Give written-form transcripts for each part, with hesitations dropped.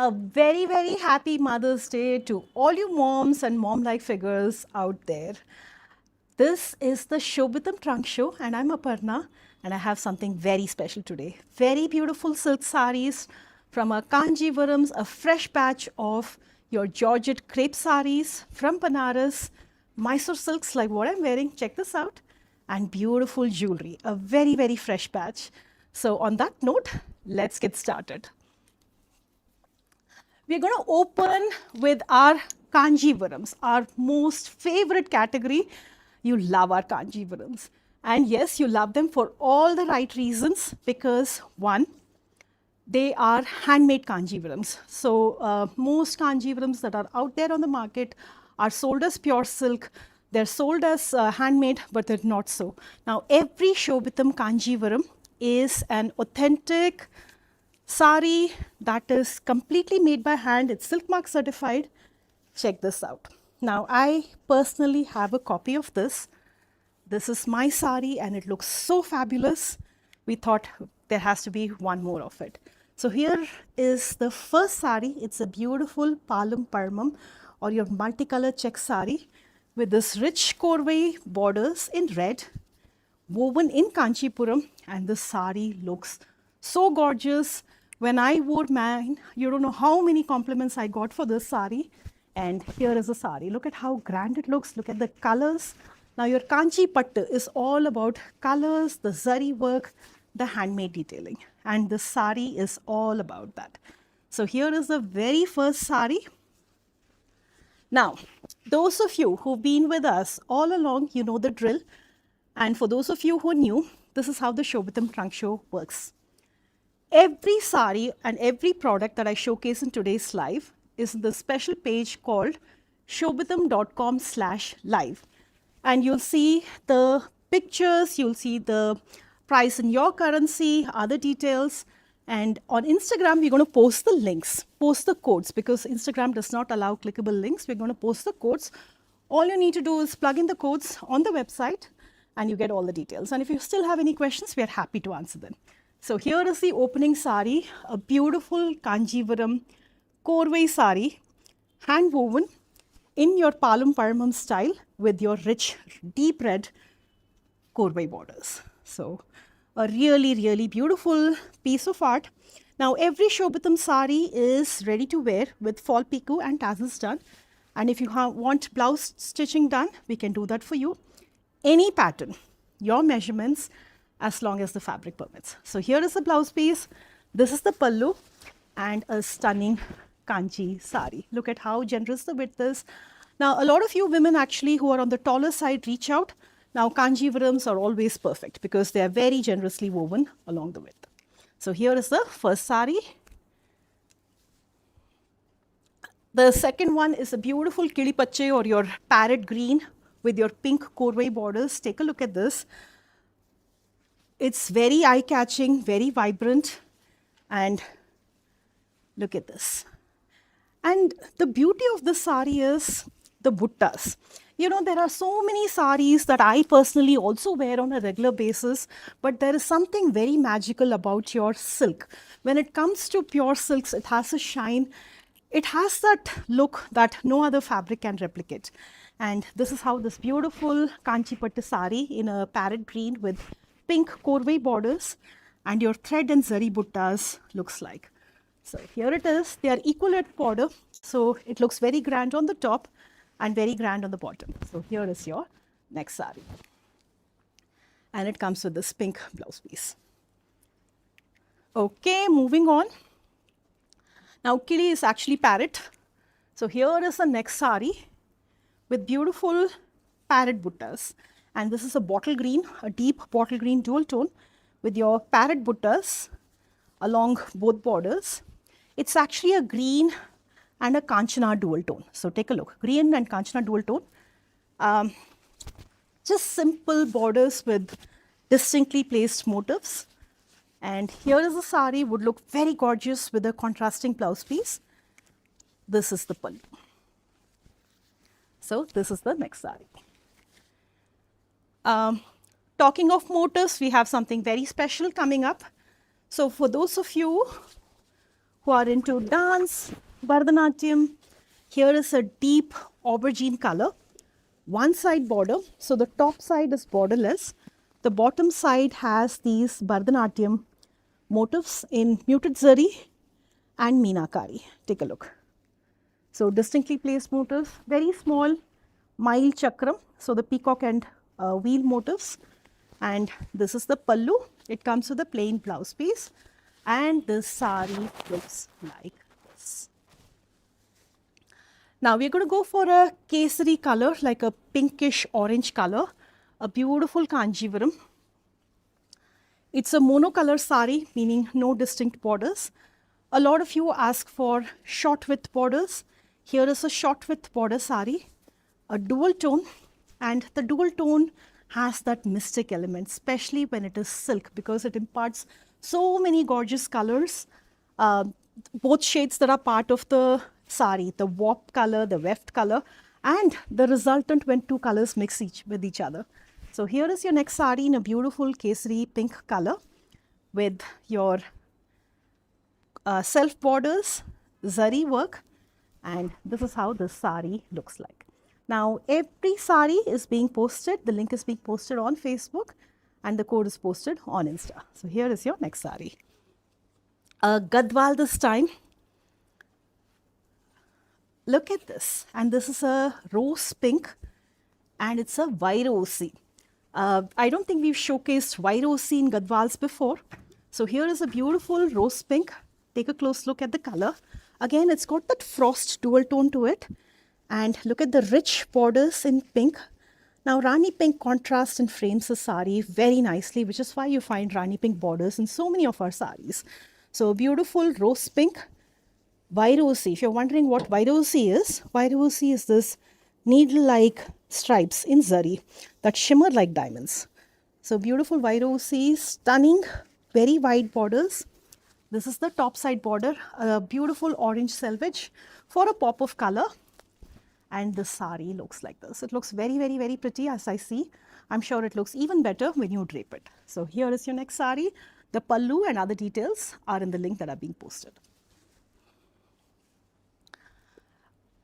A very, very happy Mother's Day to all you moms and mom-like figures out there. This is the Shobitam Trunkshow and I'm Aparna and I have something very special today. Very beautiful silk saris from our Kanchipuram, a fresh batch of your Georgette crepe saris from Banaras, Mysore silks like what I'm wearing, check this out, and beautiful jewelry, a very, very fresh batch. So on that note, let's get started. We're going to open with our Kanchipurams, our most favorite category. You love our Kanchipurams. And yes, you love them for all the right reasons because one, they are handmade Kanchipurams. So most Kanchipurams that are out there on the market are sold as pure silk. They're sold as handmade, but they're not so. Now, every Shobitam Kanchipuram is an authentic sari that is completely made by hand. It's silk mark certified. Check this out. Now, I personally have a copy of this. This is my sari and it looks so fabulous. We thought there has to be one more of it. So here is the first sari. It's a beautiful palum parmam or your multicolor check sari with this rich korvai borders in red, woven in Kanchipuram, and the sari looks so gorgeous. When I wore mine, you don't know how many compliments I got for this sari. And here is the sari. Look at how grand it looks. Look at the colors. Now your Kanchi Pattu is all about colors, the zari work, the handmade detailing. And the sari is all about that. So here is the very first sari. Now, those of you who've been with us all along, you know the drill. And for those of you who are new, this is how the Shobitam Trunkshow works. Every sari and every product that I showcase in today's live is in the special page called shobitam.com/live. And you'll see the pictures, you'll see the price in your currency, other details. And on Instagram, we're going to post the links, post the codes because Instagram does not allow clickable links. We're going to post the codes. All you need to do is plug in the codes on the website and you get all the details. And if you still have any questions, we are happy to answer them. So here is the opening sari, a beautiful Kanchipuram korvai sari, hand woven in your palum paramam style with your rich deep red korvai borders. So a really, really beautiful piece of art. Now every Shobitam sari is ready to wear with fall piku and tassels done. And if you want blouse stitching done, we can do that for you. Any pattern, your measurements, as long as the fabric permits. So here is the blouse piece. This is the pallu and a stunning Kanchi sari. Look at how generous the width is. Now, a lot of you women actually who are on the taller side reach out. Now, Kanchipurams are always perfect because they are very generously woven along the width. So here is the first sari. The second one is a beautiful kilipache or your parrot green with your pink korvai borders. Take a look at this. It's very eye-catching, very vibrant, and look at this. And the beauty of this sari is the buttas. You know, there are so many saris that I personally also wear on a regular basis, but there is something very magical about your silk. When it comes to pure silks, it has a shine. It has that look that no other fabric can replicate. And this is how this beautiful Kanchipattu sari in a parrot green with pink korvai borders and your thread and zari buttas looks like. So here it is. They are equal at border. So it looks very grand on the top and very grand on the bottom. So here is your next sari. And it comes with this pink blouse piece. Okay, moving on. Now kili is actually parrot. So here is the next sari with beautiful parrot buttas. And this is a bottle green, a deep bottle green dual tone with your parrot buttas along both borders. It's actually a green and a kanchana dual tone. So take a look, green and kanchana dual tone. Just simple borders with distinctly placed motifs. And here is the sari, would look very gorgeous with a contrasting blouse piece. This is the pallu. So this is the next sari. Talking of motifs, we have something very special coming up. So for those of you who are into dance, Bharatanatyam, here is a deep aubergine color. One side border, so the top side is borderless. The bottom side has these Bharatanatyam motifs in muted zari and meenakari. Take a look. So distinctly placed motifs, very small, mild chakram. So the peacock and wheel motifs. And this is the pallu. It comes with a plain blouse piece. And this sari looks like this. Now we're going to go for a kesari color, like a pinkish orange color. A beautiful Kanchipuram. It's a monocolor sari, meaning no distinct borders. A lot of you ask for short width borders. Here is a short width border sari, a dual tone, and the dual tone has that mystic element, especially when it is silk, because it imparts so many gorgeous colors, both shades that are part of the sari, the warp color, the weft color, and the resultant when two colors mix with each other. So here is your next sari in a beautiful kesari pink color with your self borders, zari work, and this is how this sari looks like. Now every sari is being posted, the link is being posted on Facebook and the code is posted on Insta. So here is your next sari. Gadwal this time. Look at this, and this is a rose pink and it's a Vairosi. I don't think we've showcased Vairosi in Gadwals before. So here is a beautiful rose pink. Take a close look at the color. Again, it's got that frost dual tone to it. And look at the rich borders in pink. Now, Rani pink contrasts and frames the sari very nicely, which is why you find Rani pink borders in so many of our saris. So, beautiful rose pink. Vairosi. If you're wondering what Vairosi is this needle-like stripes in zari that shimmer like diamonds. So, beautiful Vairosi, stunning, very wide borders. This is the top side border, a beautiful orange selvage for a pop of color. And the sari looks like this. It looks very, very, very pretty as I see. I'm sure it looks even better when you drape it. So here is your next sari. The pallu and other details are in the link that are being posted.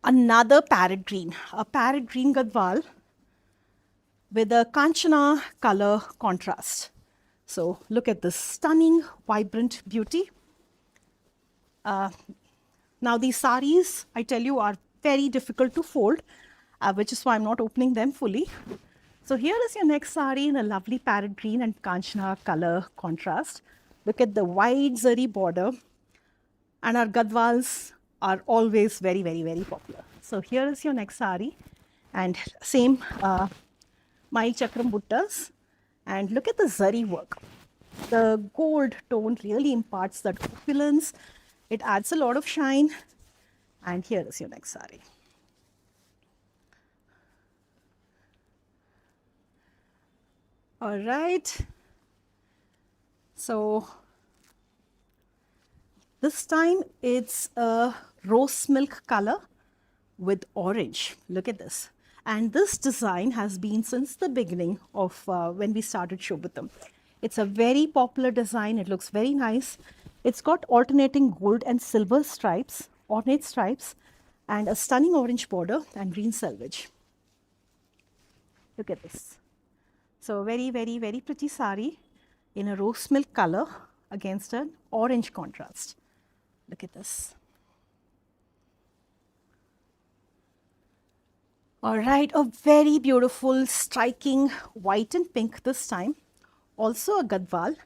Another parrot green, a parrot green gadwal with a kanchana color contrast. So look at this stunning, vibrant beauty. Now these saris, I tell you, are very difficult to fold, which is why I'm not opening them fully. So here is your next sari in a lovely parrot green and kanchana color contrast. Look at the wide zari border, and our gadwals are always very, very, very popular. So here is your next sari, and same mild chakram buttas, and look at the zari work. The gold tone really imparts that opulence. It adds a lot of shine. And here is your next sari. All right. So this time it's a rose milk color with orange. Look at this. And this design has been since the beginning of when we started Shobitam. It's a very popular design. It looks very nice. It's got alternating gold and silver stripes, ornate stripes, and a stunning orange border and green selvage. Look at this. So very, very, very pretty sari in a rose milk color against an orange contrast. Look at this. All right, a very beautiful, striking white and pink this time. Also a gadwal.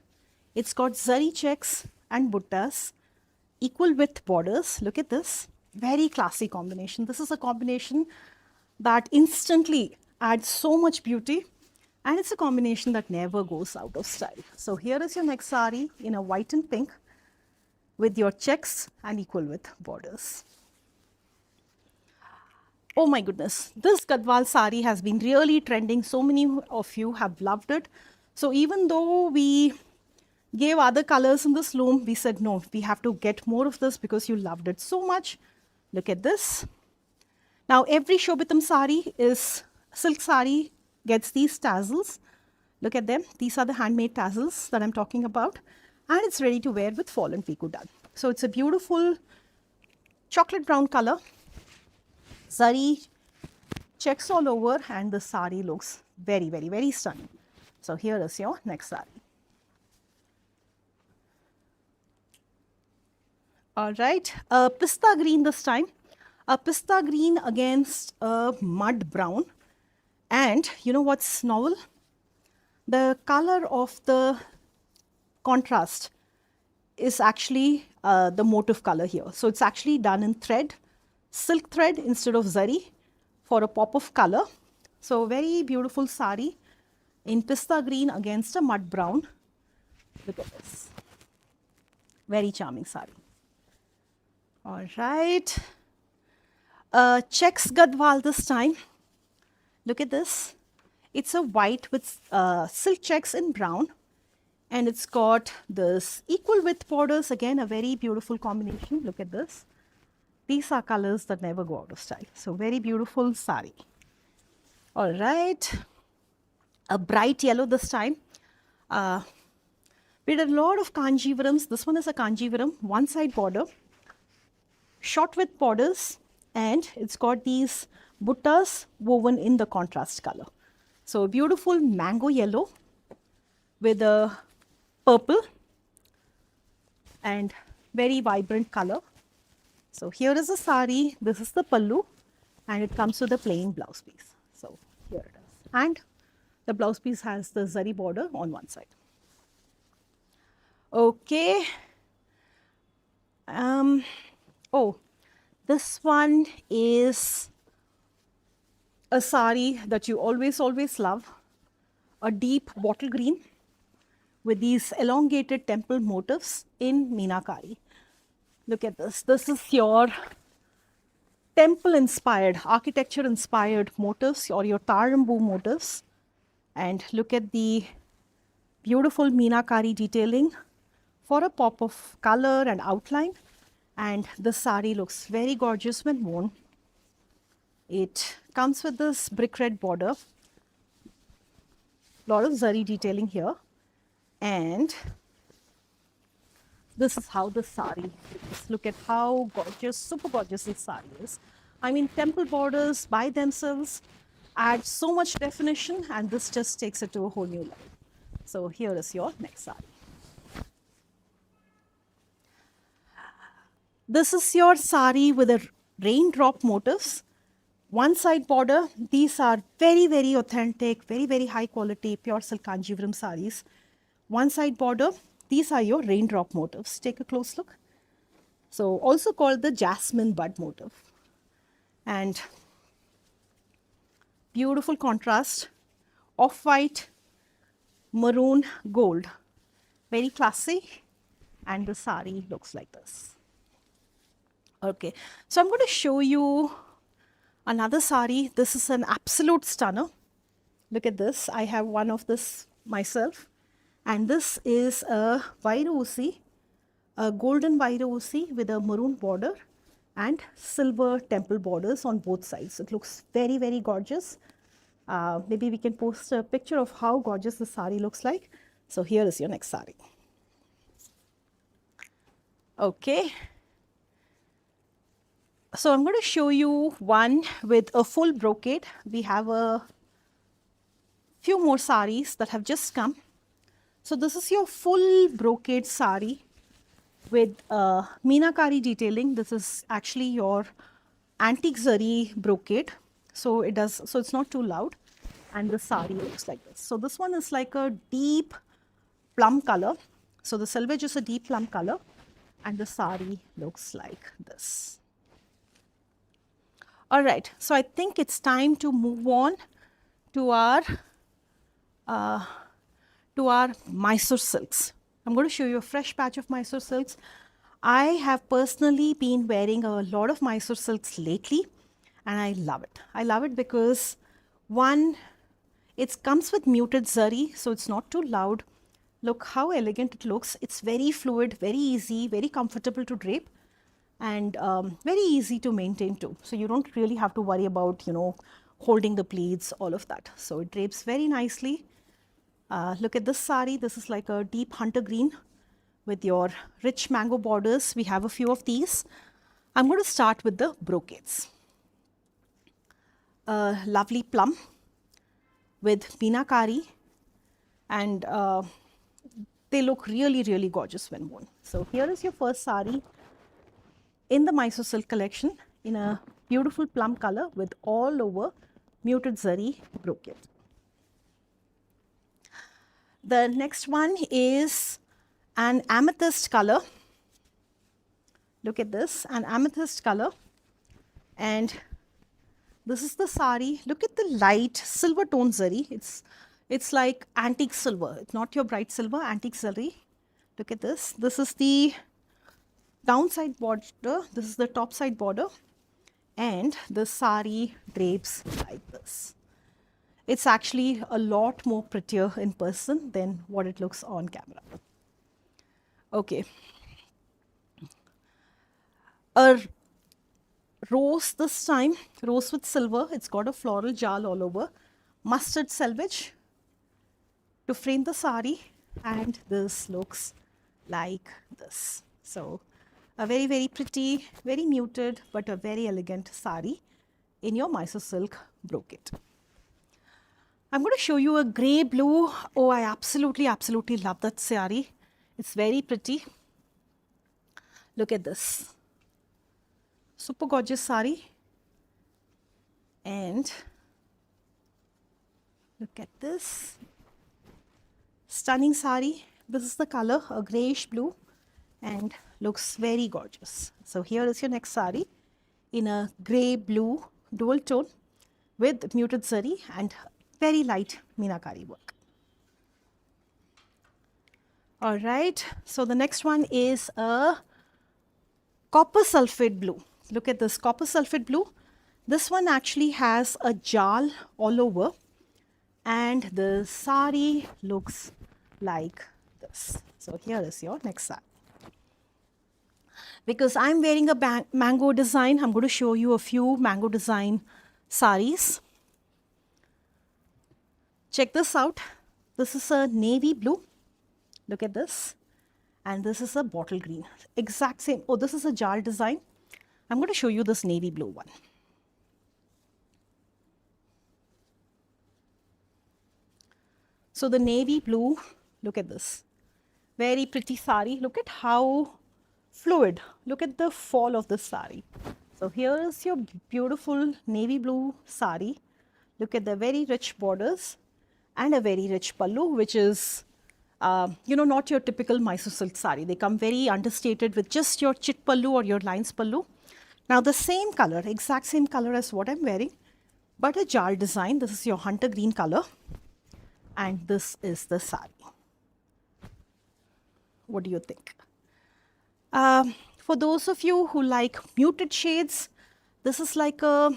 It's got zari checks and buttas, equal width borders. Look at this. Very classy combination. This is a combination that instantly adds so much beauty, and it's a combination that never goes out of style. So here is your next sari in a white and pink with your checks and equal width borders. Oh my goodness, this gadwal sari has been really trending. So many of you have loved it. So even though we gave other colors in this loom, we said no, we have to get more of this because you loved it so much. Look at this. Now every Shobitam sari is silk sari gets these tassels. Look at them. These are the handmade tassels that I'm talking about, and it's ready to wear with fall and picot done. So it's a beautiful chocolate brown color. Zari checks all over, and the sari looks very, very, very stunning. So here is your next sari. All right, pista green this time. A pista green against a mud brown. And you know what's novel? The color of the contrast is actually the motif color here. So it's actually done in thread, silk thread instead of zari for a pop of color. So very beautiful sari in pista green against a mud brown. Look at this. Very charming sari. All right. Checks Gadwal this time. Look at this. It's a white with silk checks in brown. And it's got this equal width borders. Again, a very beautiful combination. Look at this. These are colors that never go out of style. So very beautiful sari. All right. A bright yellow this time. We did a lot of Kanchivirams. This one is a Kanchiviram, one side border, short width borders, and it's got these buttas woven in the contrast color. So beautiful mango yellow with a purple and very vibrant color. So here is the sari, this is the pallu, and it comes with a plain blouse piece. So here it is. And the blouse piece has the zari border on one side. Okay. Oh, this one is a sari that you always love, a deep bottle green with these elongated temple motifs in Meenakari. Look at this. This is your temple inspired, architecture inspired motifs or your Tarambu motifs. And look at the beautiful Meenakari detailing for a pop of color and outline. And the sari looks very gorgeous when worn. It comes with this brick red border, lot of zari detailing here, and this is how the sari looks. Look at how gorgeous, super gorgeous this sari is. I mean, temple borders by themselves add so much definition, and this just takes it to a whole new level. So here is your next sari. This is your sari with a raindrop motifs. One side border, these are very, very authentic, very, very high quality, pure silk Kanchipuram saris. One side border, these are your raindrop motifs. Take a close look. So also called the jasmine bud motif. And beautiful contrast, off-white, maroon, gold. Very classy, and the sari looks like this. Okay, so I'm going to show you another sari. This is an absolute stunner. Look at this. I have one of this myself. And this is a Vairusi, a golden Vairusi with a maroon border and silver temple borders on both sides. It looks very, very gorgeous. Maybe we can post a picture of how gorgeous the sari looks like. So here is your next sari. Okay. So I'm going to show you one with a full brocade. We have a few more saris that have just come. So this is your full brocade sari with Meenakari detailing. This is actually your antique zari brocade. So it's not too loud, and the sari looks like this. So this one is like a deep plum color. So the selvage is a deep plum color, and the sari looks like this. All right, so I think it's time to move on to our Mysore silks. I'm going to show you a fresh batch of Mysore silks. I have personally been wearing a lot of Mysore silks lately, and I love it. I love it because one, it comes with muted zari, so it's not too loud. Look how elegant it looks. It's very fluid, very easy, very comfortable to drape, and very easy to maintain too. So you don't really have to worry about, holding the pleats, all of that. So it drapes very nicely. Look at this sari. This is like a deep hunter green with your rich mango borders. We have a few of these. I'm going to start with the brocades. A lovely plum with meenakari, and they look really, really gorgeous when worn. So here is your first sari in the Mysore silk collection in a beautiful plum color with all over muted zari brocade. The next one is an amethyst color. Look at this, an amethyst color. And this is the sari. Look at the light silver tone zari. It's like antique silver. It's not your bright silver, antique zari. Look at this. This is the downside border. This is the top side border. And the sari drapes like this. It's actually a lot more prettier in person than what it looks on camera. Okay. A rose this time, rose with silver. It's got a floral jal all over. Mustard selvage to frame the sari, and this looks like this. So a very, very pretty, very muted, but a very elegant sari in your Mysore silk brocade. I'm going to show you a grey blue. Oh, I absolutely, absolutely love that sari. It's very pretty. Look at this. Super gorgeous sari. And look at this. Stunning sari. This is the color, a greyish blue, and looks very gorgeous. So here is your next sari in a grey blue dual tone with muted zari and very light meenakari work. All right, so the next one is a copper sulphate blue. Look at this copper sulphate blue. This one actually has a jal all over, and the sari looks like this. So here is your next sari. Because I'm wearing a mango design, I'm going to show you a few mango design saris. Check this out. This is a navy blue. Look at this. And this is a bottle green. Exact same. Oh, this is a jal design. I'm going to show you this navy blue one. So the navy blue, look at this. Very pretty sari. Look at how fluid. Look at the fall of the sari. So here is your beautiful navy blue sari. Look at the very rich borders and a very rich pallu, which is, not your typical Mysore silk sari. They come very understated with just your chit pallu or your lines pallu. Now the same color, exact same color as what I'm wearing, but a jal design. This is your hunter green color, and this is the sari. What do you think? For those of you who like muted shades, this is like a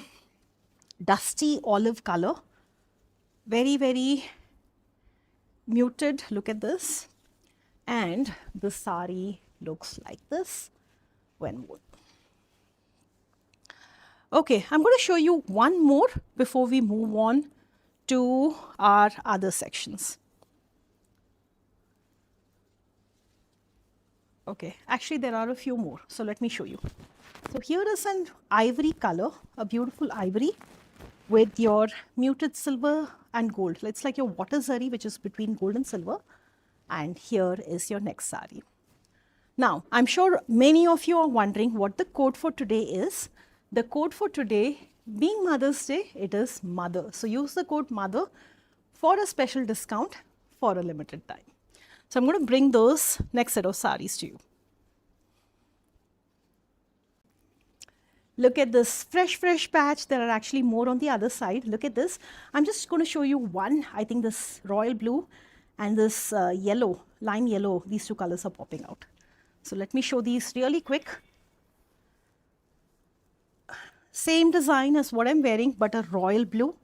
dusty olive color. Very, very muted. Look at this. And the sari looks like this when worn. Okay, I'm going to show you one more before we move on to our other sections. Okay, actually there are a few more, so let me show you. So here is an ivory color, a beautiful ivory with your muted silver and gold. It's like your water zari, which is between gold and silver. And here is your next sari. Now, I'm sure many of you are wondering what the code for today is. The code for today, being Mother's Day, it is MOTHER. So use the code MOTHER for a special discount for a limited time. So I'm going to bring those next set of saris to you. Look at this fresh patch. There are actually more on the other side. Look at this. I'm just going to show you one. I think this royal blue and this yellow, lime yellow, these two colors are popping out. So let me show these really quick. Same design as what I'm wearing, but a royal blue.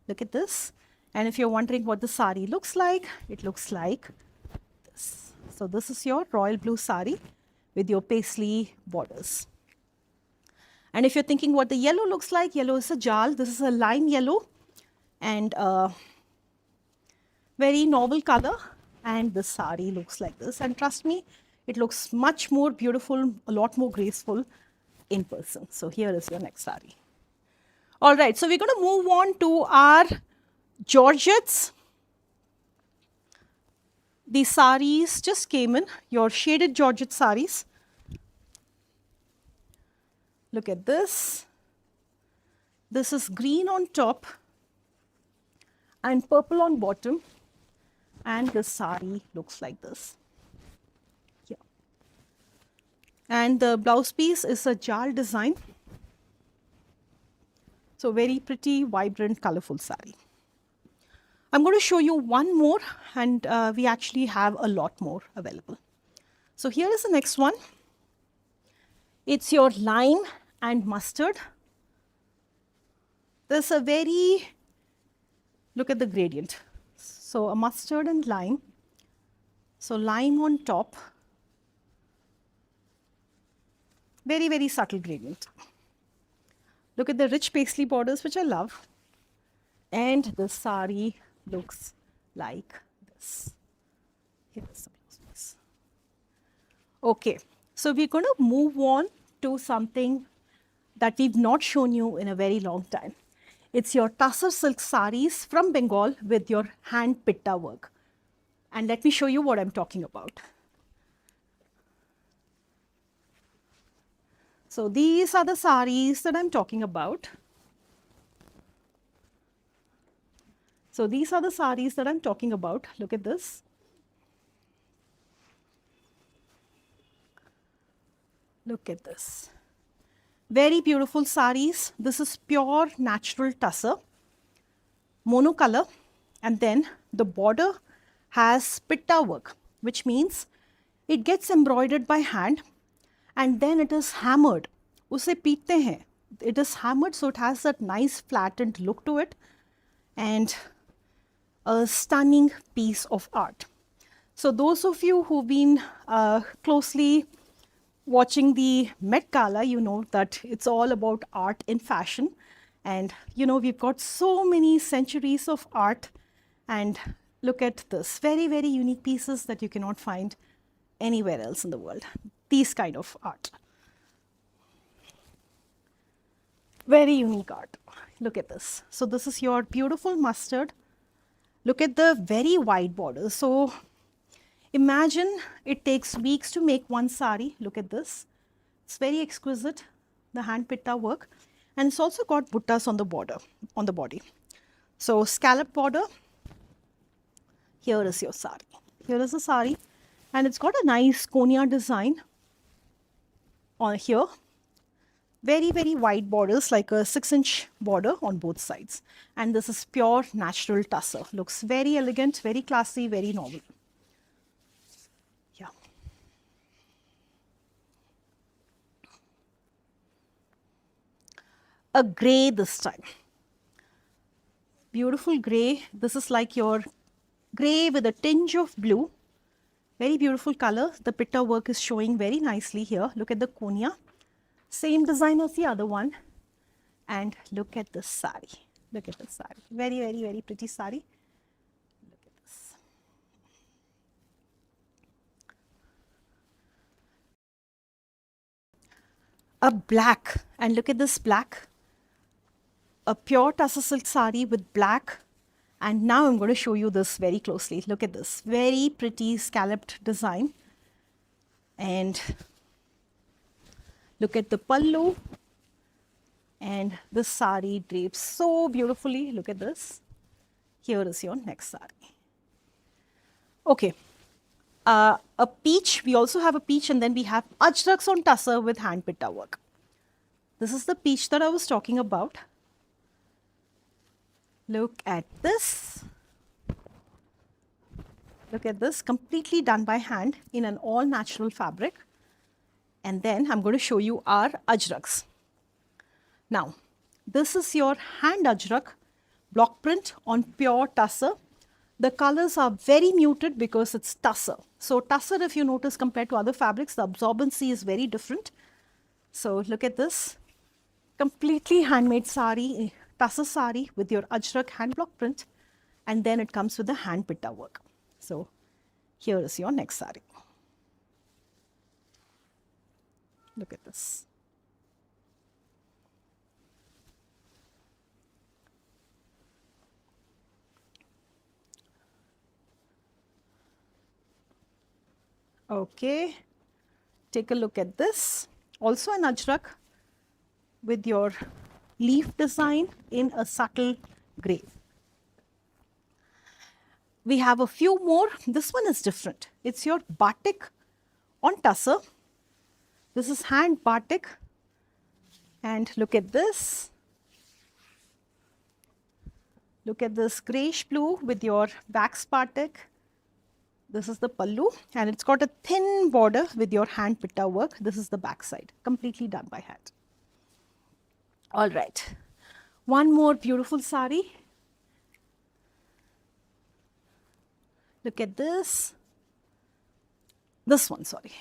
Look at this. And if you're wondering what the sari looks like, it looks like this. So this is your royal blue sari with your paisley borders. And if you're thinking what the yellow looks like, yellow is a jal. This is a lime yellow and a very novel color. And the sari looks like this. And trust me, it looks much more beautiful, a lot more graceful in person. So here is your next sari. All right, so we're going to move on to our Georgettes. The saris just came in, your shaded Georgette saris. Look at this. This is green on top and purple on bottom, and the sari looks like this. Yeah. And the blouse piece is a jal design. So very pretty, vibrant, colorful sari. I'm going to show you one more, and we actually have a lot more available. So here is the next one. It's your lime and mustard. There's a very, look at the gradient. So a mustard and lime. So lime on top. Very, very subtle gradient. Look at the rich paisley borders, which I love. And the sari looks like this. Here's the blouse piece. Okay, so we're going to move on to something that we've not shown you in a very long time. It's your Tussar silk saris from Bengal with your hand pitta work. And let me show you what I'm talking about. So these are the saris that I'm talking about. So these are the saris that I'm talking about. Look at this. Look at this. Very beautiful saris. This is pure natural tussar, monocolor, and then the border has pitta work, which means it gets embroidered by hand and then it is hammered. Usse पीटते हैं. It is hammered, so it has that nice flattened look to it and a stunning piece of art. So those of you who've been closely watching the Met Gala, you know that it's all about art in fashion. And you know, we've got so many centuries of art. And look at this, very, very unique pieces that you cannot find anywhere else in the world. These kind of art. Very unique art. Look at this. So this is your beautiful mustard. Look at the very wide border. So imagine it takes weeks to make one sari. Look at this. It's very exquisite, the hand pitta work. And it's also got buttas on the border, on the body. So scallop border. Here is your sari. Here is the sari. And it's got a nice konya design on here. Very, very wide borders, like a 6-inch border on both sides. And this is pure natural tussar. Looks very elegant, very classy, very novel. Yeah. A grey this time. Beautiful grey. This is like your grey with a tinge of blue. Very beautiful color. The pitta work is showing very nicely here. Look at the konya. Same design as the other one. And look at this sari. Look at this sari. Very, very, very pretty sari. Look at this. A black. And look at this black. A pure Tussar silk sari with black. And now I'm going to show you this very closely. Look at this. Very pretty scalloped design. And look at the pallu, and this sari drapes so beautifully. Look at this. Here is your next sari. Okay, a peach. We also have a peach, and then we have ajraks on tussar with hand pitta work. This is the peach that I was talking about. Look at this. Look at this, completely done by hand in an all natural fabric. And then I'm going to show you our ajraks. Now, this is your hand ajrak, block print on pure tussar. The colors are very muted because it's tussar. So tussar, if you notice, compared to other fabrics, the absorbency is very different. So look at this, completely handmade sari, tussar sari with your ajrak hand block print. And then it comes with the hand pitta work. So here is your next sari. Look at this. Okay, take a look at this. Also an ajrak with your leaf design in a subtle grey. We have a few more. This one is different. It's your batik on tussar. This is hand batik. And look at this. Look at this grayish blue with your wax batik. This is the pallu, and it's got a thin border with your hand pitta work. This is the back side, completely done by hand. All right, one more beautiful sari. Look at this. This one, sorry.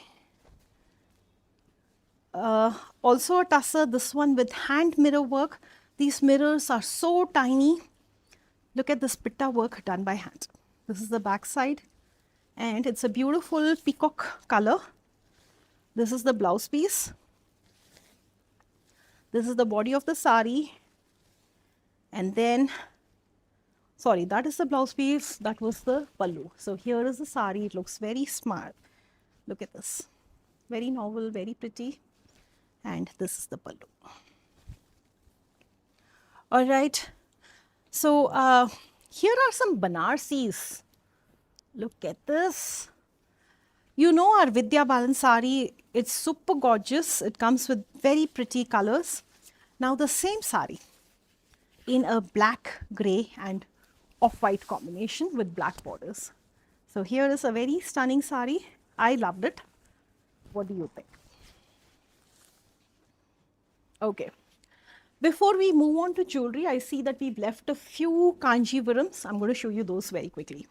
Also a tussar, this one with hand mirror work. These mirrors are so tiny. Look at this pitta work done by hand. This is the back side. And it's a beautiful peacock color. This is the blouse piece. This is the body of the sari. And then, sorry, that is the blouse piece. That was the pallu. So here is the sari. It looks very smart. Look at this. Very novel, very pretty. And this is the pallu. All right. So here are some Banarsis. Look at this. You know our Vidya Balan sari, it's super gorgeous. It comes with very pretty colors. Now the same sari in a black, grey and off-white combination with black borders. So here is a very stunning sari. I loved it. What do you think? Okay. Before we move on to jewelry, I see that we've left a few Kanchivirams. I'm going to show you those very quickly.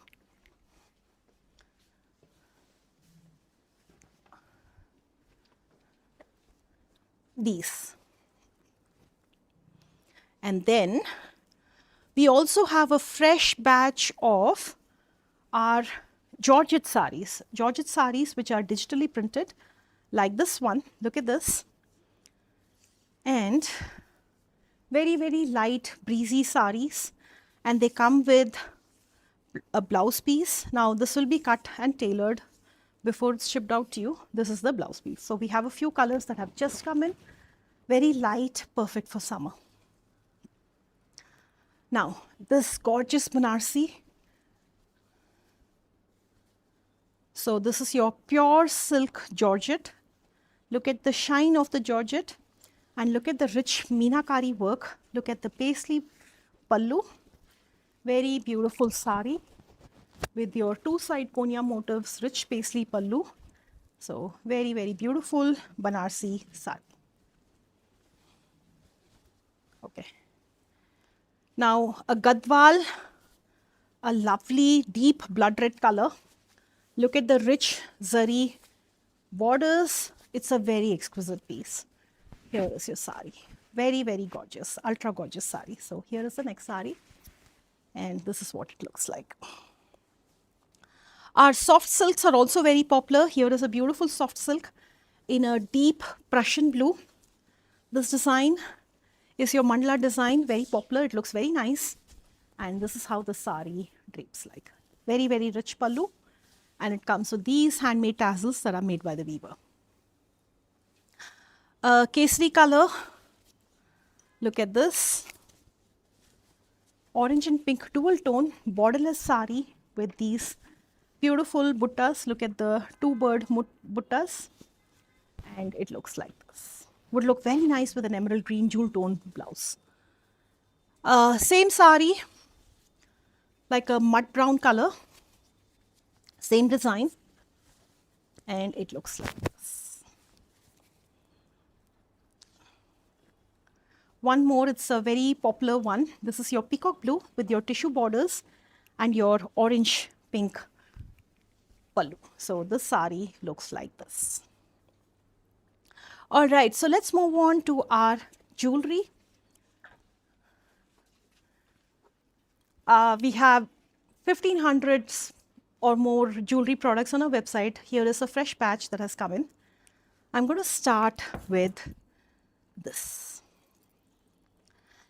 These. And then we also have a fresh batch of our Georgette saris. Georgette saris which are digitally printed like this one. Look at this. And very, very light breezy saris. And they come with a blouse piece. Now this will be cut and tailored before it's shipped out to you. This is the blouse piece. So we have a few colors that have just come in. Very light, perfect for summer. Now, this gorgeous Banarsi. So this is your pure silk Georgette. Look at the shine of the Georgette and look at the rich meenakari work. Look at the paisley pallu. Very beautiful sari with your two-side konya motifs, rich paisley pallu. So very, very beautiful Banarsi sari. Okay. Now a Gadwal, a lovely deep blood red color. Look at the rich zari borders. It's a very exquisite piece. Here is your sari. Very, very gorgeous, ultra gorgeous sari. So here is the next sari. And this is what it looks like. Our soft silks are also very popular. Here is a beautiful soft silk in a deep Prussian blue. This design is your mandala design, very popular. It looks very nice. And this is how the sari drapes like. Very, very rich pallu. And it comes with these handmade tassels that are made by the weaver. Kesari color. Look at this. Orange and pink dual tone borderless sari with these beautiful buttas. Look at the two-bird buttas. And it looks like this. Would look very nice with an emerald green jewel tone blouse. Same sari, like a mud brown color. Same design. And it looks like this. One more, it's a very popular one. This is your peacock blue with your tissue borders and your orange pink pallu. So this sari looks like this. All right, so let's move on to our jewelry. We have 1,500 or more jewelry products on our website. Here is a fresh batch that has come in. I'm going to start with this.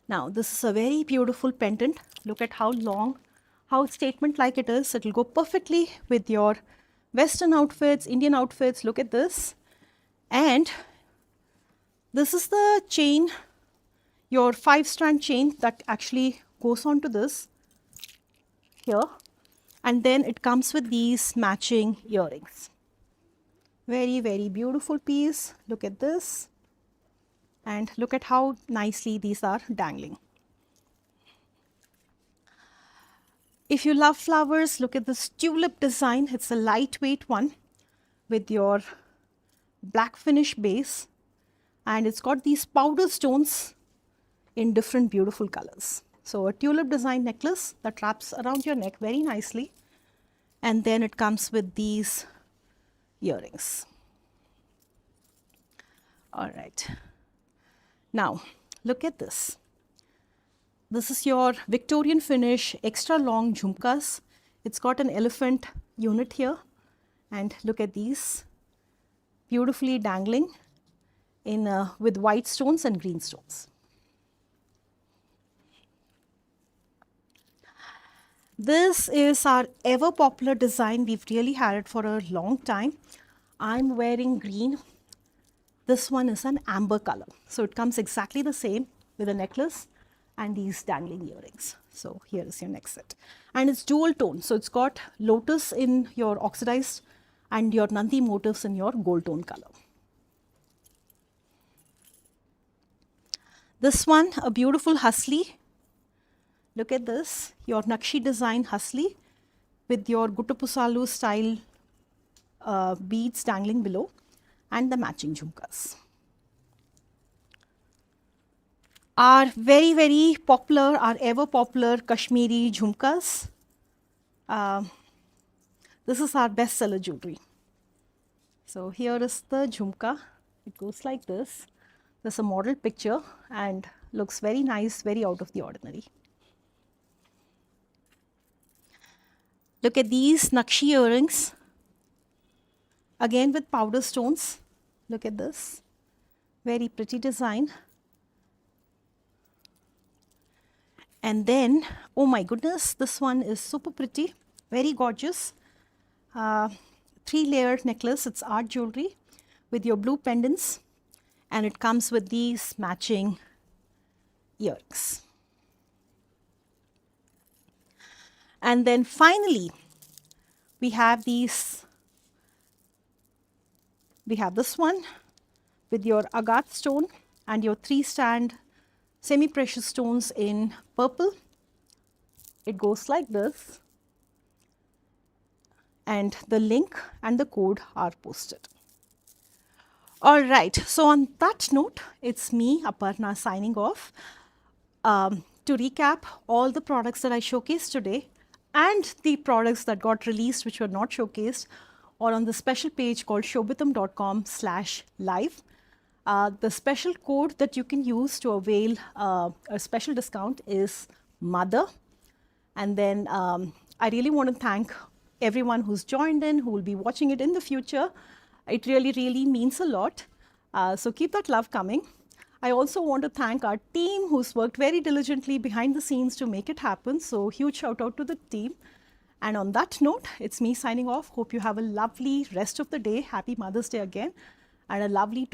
Now, this is a very beautiful pendant. Look at how long, how statement like it is. It will go perfectly with your Western outfits, Indian outfits. Look at this. And this is the chain, your 5-strand chain that actually goes onto this here. And then it comes with these matching earrings. Very, very beautiful piece. Look at this. And look at how nicely these are dangling. If you love flowers, look at this tulip design. It's a lightweight one with your black finish base. And it's got these powder stones in different beautiful colors. So a tulip design necklace that wraps around your neck very nicely. And then it comes with these earrings. All right. Now, look at this. This is your Victorian finish, extra long jhumkas. It's got an elephant unit here. And look at these, beautifully dangling in with white stones and green stones. This is our ever popular design. We've really had it for a long time. I'm wearing green. This one is an amber color. So it comes exactly the same with a necklace and these dangling earrings. So here is your next set. And it's dual tone. So it's got lotus in your oxidized and your Nandi motifs in your gold tone color. This one, a beautiful hasli. Look at this, your Nakshi design hasli with your Guttapusalu style beads dangling below and the matching jhumkas. Our very, very popular, our ever popular Kashmiri jhumkas. This is our bestseller jewelry. So here is the jhumka. It goes like this. There's a model picture and looks very nice, very out of the ordinary. Look at these Nakshi earrings, again with powder stones. Look at this, very pretty design. And then, oh my goodness, this one is super pretty, very gorgeous. 3-layered necklace, it's art jewelry with your blue pendants. And it comes with these matching earrings. And then finally, we have these. We have this one with your agate stone and your 3-strand semi-precious stones in purple. It goes like this. And the link and the code are posted. All right, so on that note, it's me, Aparna, signing off. To recap all the products that I showcased today and the products that got released which were not showcased are on the special page called shobitam.com/live. The special code that you can use to avail a special discount is MOTHER. And then I really want to thank everyone who's joined in, who will be watching it in the future. It really, really means a lot. So keep that love coming. I also want to thank our team who's worked very diligently behind the scenes to make it happen. So huge shout out to the team. And on that note, it's me signing off. Hope you have a lovely rest of the day. Happy Mother's Day again. And a lovely